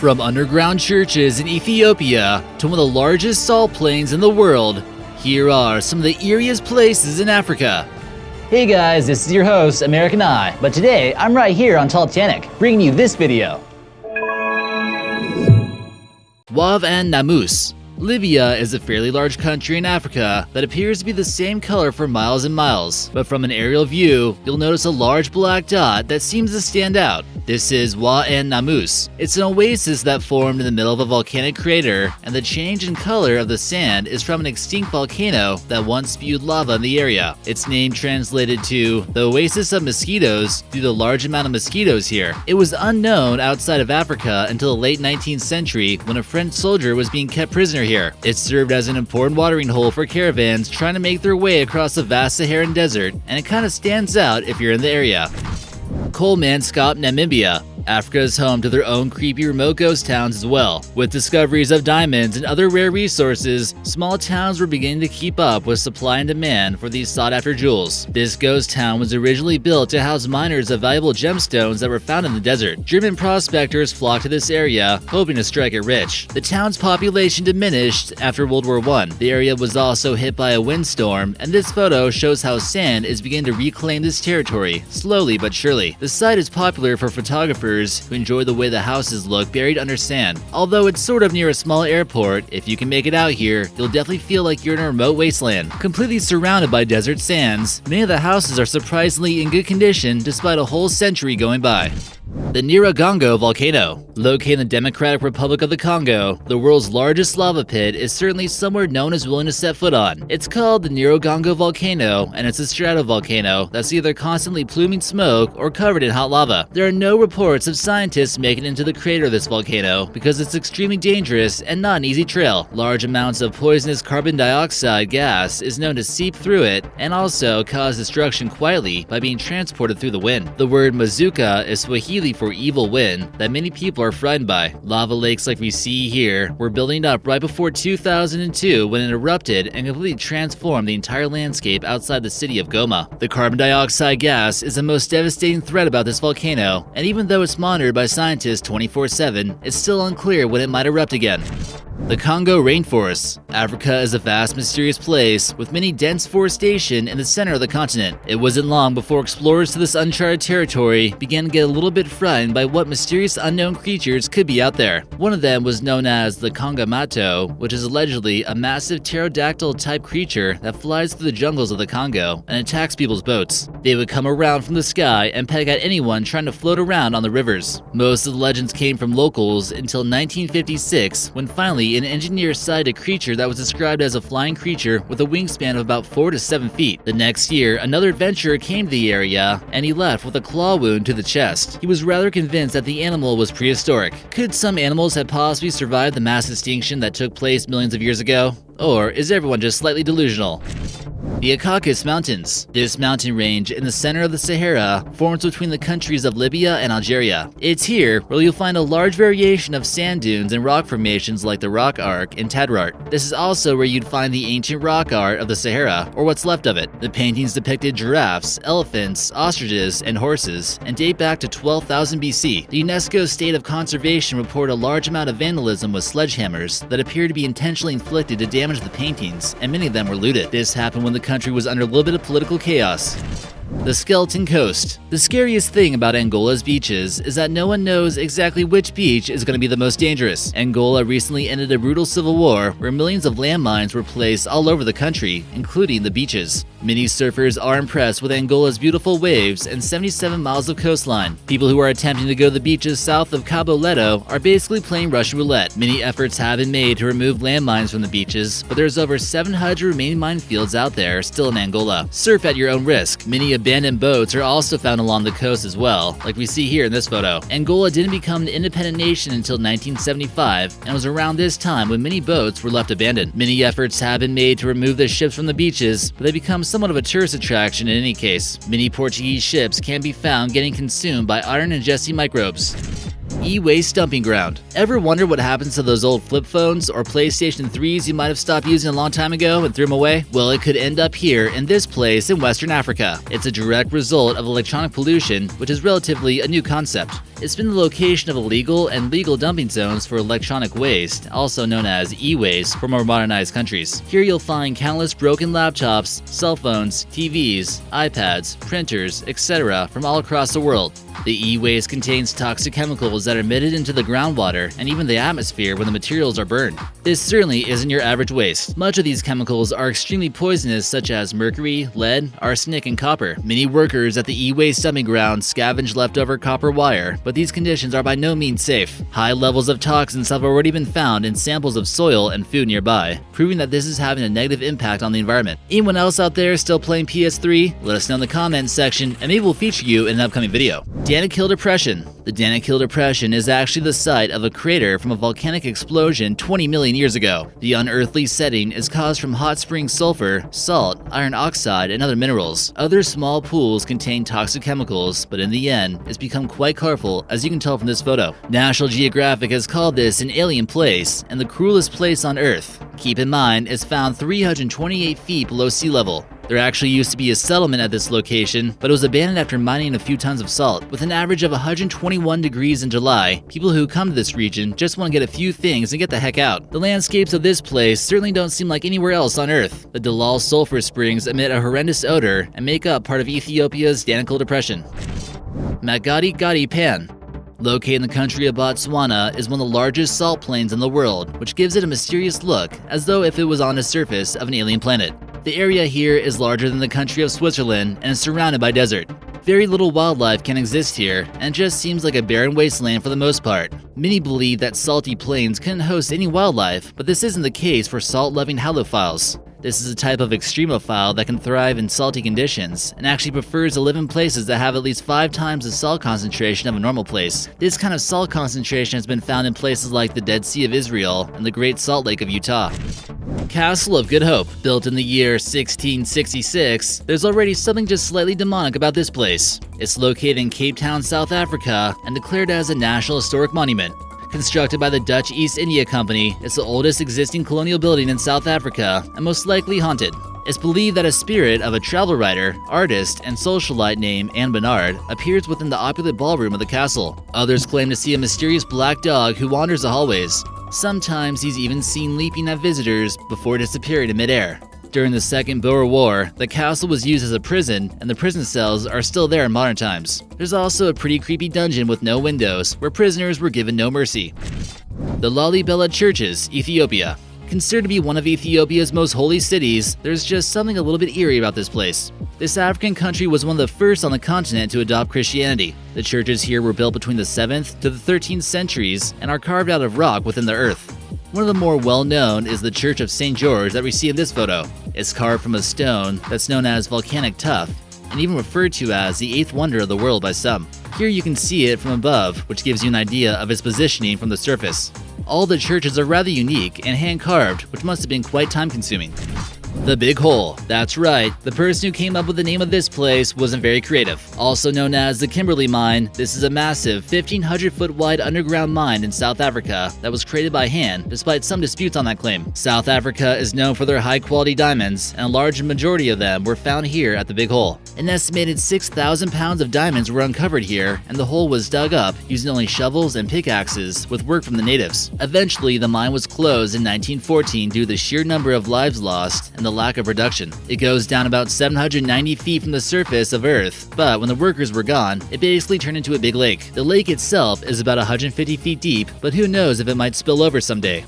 From underground churches in Ethiopia to one of the largest salt plains in the world, here are some of the eeriest places in Africa. Hey guys, this is your host, American Eye, but today I'm right here on Titanic, bringing you this video. Namus. Libya is a fairly large country in Africa that appears to be the same color for miles and miles, but from an aerial view, you'll notice a large black dot that seems to stand out. This is Namus. It's an oasis that formed in the middle of a volcanic crater, and the change in color of the sand is from an extinct volcano that once spewed lava in the area. Its name translated to the oasis of mosquitoes due to the large amount of mosquitoes here. It was unknown outside of Africa until the late 19th century when a French soldier was being kept prisoner here. It served as an important watering hole for caravans trying to make their way across the vast Saharan desert, and it kind of stands out if you're in the area. Kolmanskop, Namibia. Africa is home to their own creepy remote ghost towns as well. With discoveries of diamonds and other rare resources, small towns were beginning to keep up with supply and demand for these sought-after jewels. This ghost town was originally built to house miners of valuable gemstones that were found in the desert. German prospectors flocked to this area, hoping to strike it rich. The town's population diminished after World War I. The area was also hit by a windstorm, and this photo shows how sand is beginning to reclaim this territory, slowly but surely. The site is popular for photographers who enjoy the way the houses look buried under sand. Although it's sort of near a small airport, if you can make it out here, you'll definitely feel like you're in a remote wasteland. Completely surrounded by desert sands, many of the houses are surprisingly in good condition despite a whole century going by. The Nyiragongo volcano. Located in the Democratic Republic of the Congo, the world's largest lava pit is certainly somewhere no one is willing to set foot on. It's called the Nyiragongo volcano, and it's a stratovolcano that's either constantly pluming smoke or covered in hot lava. There are no reports of scientists making it into the crater of this volcano because it's extremely dangerous and not an easy trail. Large amounts of poisonous carbon dioxide gas is known to seep through it and also cause destruction quietly by being transported through the wind. The word mazuka is Swahili for evil wind that many people are frightened by. Lava lakes like we see here were building up right before 2002 when it erupted and completely transformed the entire landscape outside the city of Goma. The carbon dioxide gas is the most devastating threat about this volcano, and even though it's monitored by scientists 24/7, it's still unclear when it might erupt again. The Congo rainforests. Africa is a vast, mysterious place with many dense forestation in the center of the continent. It wasn't long before explorers to this uncharted territory began to get a little bit frightened by what mysterious unknown creatures could be out there. One of them was known as the Kongamato, which is allegedly a massive pterodactyl-type creature that flies through the jungles of the Congo and attacks people's boats. They would come around from the sky and peck at anyone trying to float around on the rivers. Most of the legends came from locals until 1956, when finally an engineer sighted a creature that was described as a flying creature with a wingspan of about 4 to 7 feet. The next year, another adventurer came to the area, and he left with a claw wound to the chest. He was rather convinced that the animal was prehistoric. Could some animals have possibly survived the mass extinction that took place millions of years ago? Or is everyone just slightly delusional? The Caucasus Mountains. This mountain range in the center of the Sahara forms between the countries of Libya and Algeria. It's here where you'll find a large variation of sand dunes and rock formations like the rock art and Tadrart. This is also where you'd find the ancient rock art of the Sahara, or what's left of it. The paintings depicted giraffes, elephants, ostriches, and horses, and date back to 12,000 BC. The UNESCO State of Conservation reported a large amount of vandalism with sledgehammers that appeared to be intentionally inflicted to damage the paintings, and many of them were looted. This happened when the country was under a little bit of political chaos. The Skeleton Coast. The scariest thing about Angola's beaches is that no one knows exactly which beach is going to be the most dangerous. Angola recently ended a brutal civil war where millions of landmines were placed all over the country, including the beaches. Many surfers are impressed with Angola's beautiful waves and 77 miles of coastline. People who are attempting to go to the beaches south of Cabo Ledo are basically playing Russian roulette. Many efforts have been made to remove landmines from the beaches, but there's over 700 remaining minefields out there still in Angola. Surf at your own risk. Many abandoned boats are also found along the coast as well, like we see here in this photo. Angola didn't become an independent nation until 1975, and it was around this time when many boats were left abandoned. Many efforts have been made to remove the ships from the beaches, but they become somewhat of a tourist attraction in any case. Many Portuguese ships can be found getting consumed by iron-ingesting microbes. E-waste dumping ground. Ever wonder what happens to those old flip phones or PlayStation 3s you might have stopped using a long time ago and threw them away? Well, it could end up here in this place in Western Africa. It's a direct result of electronic pollution, which is relatively a new concept. It's been the location of illegal and legal dumping zones for electronic waste, also known as e-waste, for more modernized countries. Here you'll find countless broken laptops, cell phones, TVs, iPads, printers, etc. from all across the world. The e-waste contains toxic chemicals that are emitted into the groundwater and even the atmosphere when the materials are burned. This certainly isn't your average waste. Much of these chemicals are extremely poisonous, such as mercury, lead, arsenic, and copper. Many workers at the e-waste dumping ground scavenge leftover copper wire, but these conditions are by no means safe. High levels of toxins have already been found in samples of soil and food nearby, proving that this is having a negative impact on the environment. Anyone else out there still playing PS3? Let us know in the comments section, and maybe we'll feature you in an upcoming video. Danakil Depression. The Danakil Depression is actually the site of a crater from a volcanic explosion 20 million years ago. The unearthly setting is caused from hot spring sulfur, salt, iron oxide, and other minerals. Other small pools contain toxic chemicals, but in the end, it's become quite colorful, as you can tell from this photo. National Geographic has called this an alien place and the cruelest place on Earth. Keep in mind, it's found 328 feet below sea level. There actually used to be a settlement at this location, but it was abandoned after mining a few tons of salt. With an average of 121 degrees in July, people who come to this region just want to get a few things and get the heck out. The landscapes of this place certainly don't seem like anywhere else on Earth. The Dalal sulfur springs emit a horrendous odor and make up part of Ethiopia's Danakil Depression. Makgadikgadi Pan. Located in the country of Botswana is one of the largest salt plains in the world, which gives it a mysterious look, as though if it was on the surface of an alien planet. The area here is larger than the country of Switzerland and is surrounded by desert. Very little wildlife can exist here, and it just seems like a barren wasteland for the most part. Many believe that salty plains couldn't host any wildlife, but this isn't the case for salt-loving halophiles. This is a type of extremophile that can thrive in salty conditions and actually prefers to live in places that have at least 5 times the salt concentration of a normal place. This kind of salt concentration has been found in places like the Dead Sea of Israel and the Great Salt Lake of Utah. Castle of Good Hope. Built in the year 1666, there's already something just slightly demonic about this place. It's located in Cape Town, South Africa, and declared as a National Historic Monument. Constructed by the Dutch East India Company, it's the oldest existing colonial building in South Africa and most likely haunted. It's believed that a spirit of a travel writer, artist, and socialite named Anne Bernard appears within the opulent ballroom of the castle. Others claim to see a mysterious black dog who wanders the hallways. Sometimes he's even seen leaping at visitors before disappearing in midair. During the Second Boer War, the castle was used as a prison, and the prison cells are still there in modern times. There's also a pretty creepy dungeon with no windows, where prisoners were given no mercy. The Lalibela Churches, Ethiopia. Considered to be one of Ethiopia's most holy cities, there's just something a little bit eerie about this place. This African country was one of the first on the continent to adopt Christianity. The churches here were built between the 7th to the 13th centuries and are carved out of rock within the earth. One of the more well-known is the Church of St. George that we see in this photo. It's carved from a stone that's known as volcanic tuff, and even referred to as the 8th wonder of the world by some. Here you can see it from above, which gives you an idea of its positioning from the surface. All the churches are rather unique and hand-carved, which must have been quite time-consuming. The Big Hole. That's right, the person who came up with the name of this place wasn't very creative. Also known as the Kimberley Mine, this is a massive 1,500-foot wide underground mine in South Africa that was created by hand, despite some disputes on that claim. South Africa is known for their high-quality diamonds, and a large majority of them were found here at the Big Hole. An estimated 6,000 pounds of diamonds were uncovered here, and the hole was dug up using only shovels and pickaxes with work from the natives. Eventually, the mine was closed in 1914 due to the sheer number of lives lost and the lack of production. It goes down about 790 feet from the surface of Earth, but when the workers were gone, it basically turned into a big lake. The lake itself is about 150 feet deep, but who knows if it might spill over someday.